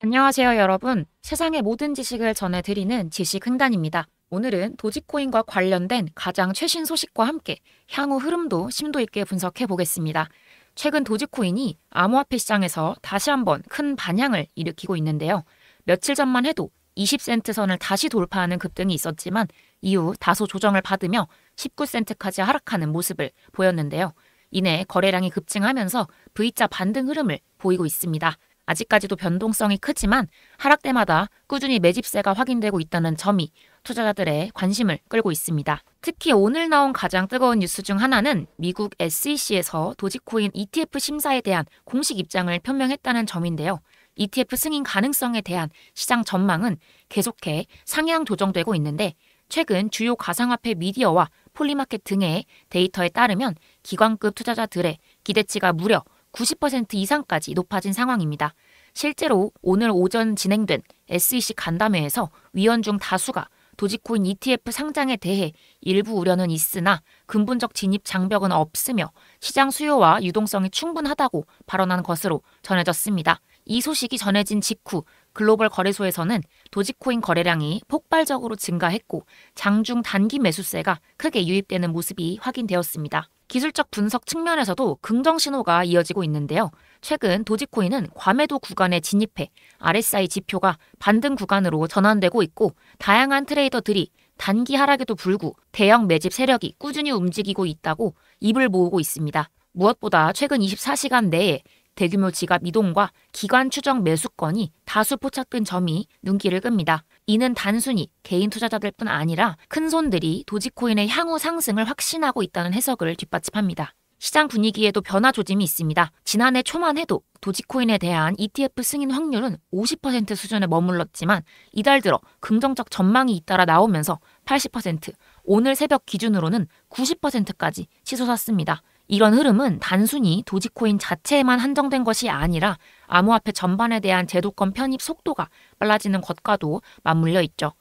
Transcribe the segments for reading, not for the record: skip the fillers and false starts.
안녕하세요, 여러분. 세상의 모든 지식을 전해드리는 지식횡단입니다. 오늘은 도지코인과 관련된 가장 최신 소식과 함께 향후 흐름도 심도 있게 분석해 보겠습니다. 최근 도지코인이 암호화폐 시장에서 다시 한번 큰 반향을 일으키고 있는데요. 며칠 전만 해도 20센트 선을 다시 돌파하는 급등이 있었지만 이후 다소 조정을 받으며 19센트까지 하락하는 모습을 보였는데요. 이내 거래량이 급증하면서 V자 반등 흐름을 보이고 있습니다. 아직까지도 변동성이 크지만 하락 때마다 꾸준히 매집세가 확인되고 있다는 점이 투자자들의 관심을 끌고 있습니다. 특히 오늘 나온 가장 뜨거운 뉴스 중 하나는 미국 SEC에서 도지코인 ETF 심사에 대한 공식 입장을 표명했다는 점인데요. ETF 승인 가능성에 대한 시장 전망은 계속해 상향 조정되고 있는데 최근 주요 가상화폐 미디어와 폴리마켓 등의 데이터에 따르면 기관급 투자자들의 기대치가 무려 90% 이상까지 높아진 상황입니다. 실제로 오늘 오전 진행된 SEC 간담회에서 위원 중 다수가 도지코인 ETF 상장에 대해 일부 우려는 있으나 근본적 진입 장벽은 없으며 시장 수요와 유동성이 충분하다고 발언한 것으로 전해졌습니다. 이 소식이 전해진 직후 글로벌 거래소에서는 도지코인 거래량이 폭발적으로 증가했고 장중 단기 매수세가 크게 유입되는 모습이 확인되었습니다. 기술적 분석 측면에서도 긍정 신호가 이어지고 있는데요. 최근 도지코인은 과매도 구간에 진입해 RSI 지표가 반등 구간으로 전환되고 있고 다양한 트레이더들이 단기 하락에도 불구 대형 매집 세력이 꾸준히 움직이고 있다고 입을 모으고 있습니다. 무엇보다 최근 24시간 내에 대규모 지갑 이동과 기관 추정 매수건이 다수 포착된 점이 눈길을 끕니다. 이는 단순히 개인 투자자들뿐 아니라 큰손들이 도지코인의 향후 상승을 확신하고 있다는 해석을 뒷받침합니다. 시장 분위기에도 변화 조짐이 있습니다. 지난해 초만 해도 도지코인에 대한 ETF 승인 확률은 50% 수준에 머물렀지만 이달 들어 긍정적 전망이 잇따라 나오면서 80%, 오늘 새벽 기준으로는 90%까지 치솟았습니다. 이런 흐름은 단순히 도지코인 자체에만 한정된 것이 아니라 암호화폐 전반에 대한 제도권 편입 속도가 빨라지는 것과도 맞물려 있죠.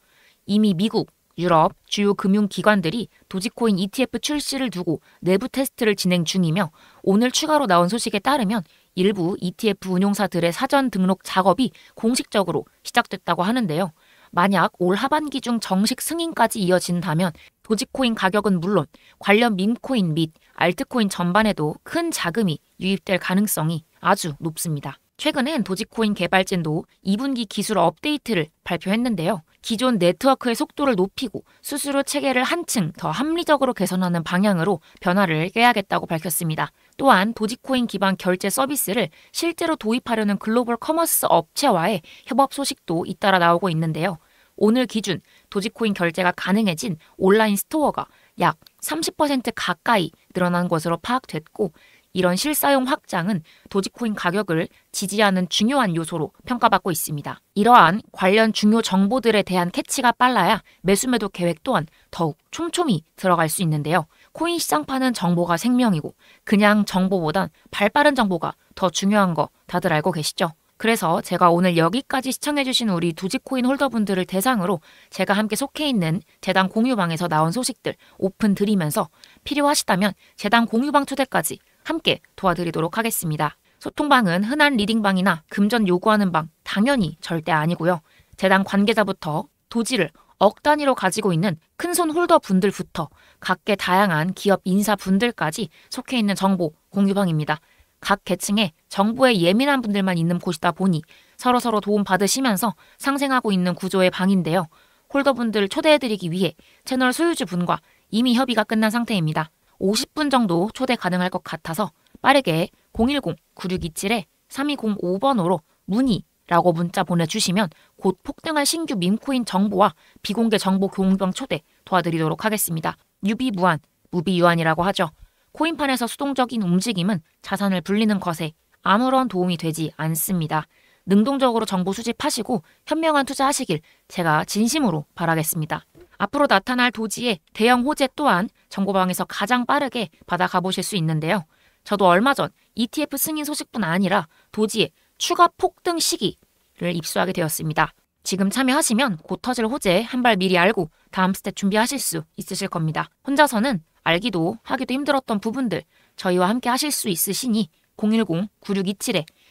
이미 미국, 유럽, 주요 금융기관들이 도지코인 ETF 출시를 두고 내부 테스트를 진행 중이며 오늘 추가로 나온 소식에 따르면 일부 ETF 운용사들의 사전 등록 작업이 공식적으로 시작됐다고 하는데요. 만약 올 하반기 중 정식 승인까지 이어진다면 도지코인 가격은 물론 관련 밈코인 및 알트코인 전반에도 큰 자금이 유입될 가능성이 아주 높습니다. 최근엔 도지코인 개발진도 2분기 기술 업데이트를 발표했는데요. 기존 네트워크의 속도를 높이고 수수료 체계를 한층 더 합리적으로 개선하는 방향으로 변화를 꾀하겠다고 밝혔습니다. 또한 도지코인 기반 결제 서비스를 실제로 도입하려는 글로벌 커머스 업체와의 협업 소식도 잇따라 나오고 있는데요. 오늘 기준 도지코인 결제가 가능해진 온라인 스토어가 약 30% 가까이 늘어난 것으로 파악됐고 이런 실사용 확장은 도지코인 가격을 지지하는 중요한 요소로 평가받고 있습니다. 이러한 관련 중요 정보들에 대한 캐치가 빨라야 매수매도 계획 또한 더욱 촘촘히 들어갈 수 있는데요. 코인 시장파는 정보가 생명이고 그냥 정보보단 발빠른 정보가 더 중요한 거 다들 알고 계시죠? 그래서 제가 오늘 여기까지 시청해주신 우리 도지코인 홀더분들을 대상으로 제가 함께 속해 있는 재단 공유방에서 나온 소식들 오픈 드리면서 필요하시다면 재단 공유방 초대까지 함께 도와드리도록 하겠습니다. 소통방은 흔한 리딩방이나 금전 요구하는 방 당연히 절대 아니고요. 재단 관계자부터 도지를 억 단위로 가지고 있는 큰손 홀더 분들부터 각계 다양한 기업 인사분들까지 속해 있는 정보 공유방입니다. 각 계층에 정보에 예민한 분들만 있는 곳이다 보니 서로서로 도움받으시면서 상생하고 있는 구조의 방인데요. 홀더분들 초대해드리기 위해 채널 소유주분과 이미 협의가 끝난 상태입니다. 50분 정도 초대 가능할 것 같아서 빠르게 010-9627-3205번으로 문의라고 문자 보내주시면 곧 폭등할 신규 밈코인 정보와 비공개 정보 공유방 초대 도와드리도록 하겠습니다. 유비무한, 무비유한이라고 하죠. 코인판에서 수동적인 움직임은 자산을 불리는 것에 아무런 도움이 되지 않습니다. 능동적으로 정보 수집하시고 현명한 투자하시길 제가 진심으로 바라겠습니다. 앞으로 나타날 도지의 대형 호재 또한 정보방에서 가장 빠르게 받아가보실 수 있는데요. 저도 얼마 전 ETF 승인 소식뿐 아니라 도지의 추가 폭등 시기를 입수하게 되었습니다. 지금 참여하시면 곧 터질 호재 한 발 미리 알고 다음 스텝 준비하실 수 있으실 겁니다. 혼자서는 알기도 하기도 힘들었던 부분들 저희와 함께 하실 수 있으시니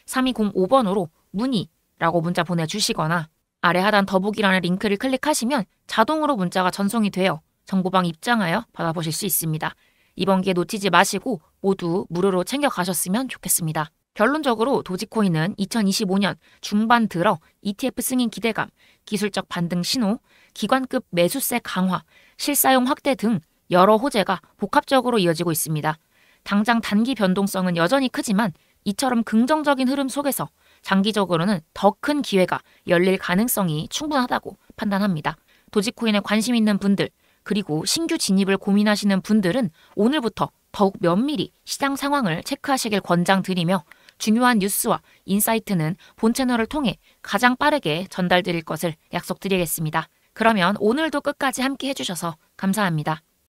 010-9627-3205번으로 문의 라고 문자 보내주시거나 아래 하단 더보기란의 링크를 클릭하시면 자동으로 문자가 전송이 되어 정보방 입장하여 받아보실 수 있습니다. 이번 기회 놓치지 마시고 모두 무료로 챙겨가셨으면 좋겠습니다. 결론적으로 도지코인은 2025년 중반 들어 ETF 승인 기대감, 기술적 반등 신호, 기관급 매수세 강화, 실사용 확대 등 여러 호재가 복합적으로 이어지고 있습니다. 당장 단기 변동성은 여전히 크지만 이처럼 긍정적인 흐름 속에서 장기적으로는 더 큰 기회가 열릴 가능성이 충분하다고 판단합니다. 도지코인에 관심 있는 분들, 그리고 신규 진입을 고민하시는 분들은 오늘부터 더욱 면밀히 시장 상황을 체크하시길 권장드리며 중요한 뉴스와 인사이트는 본 채널을 통해 가장 빠르게 전달드릴 것을 약속드리겠습니다. 그러면 오늘도 끝까지 함께 해주셔서 감사합니다.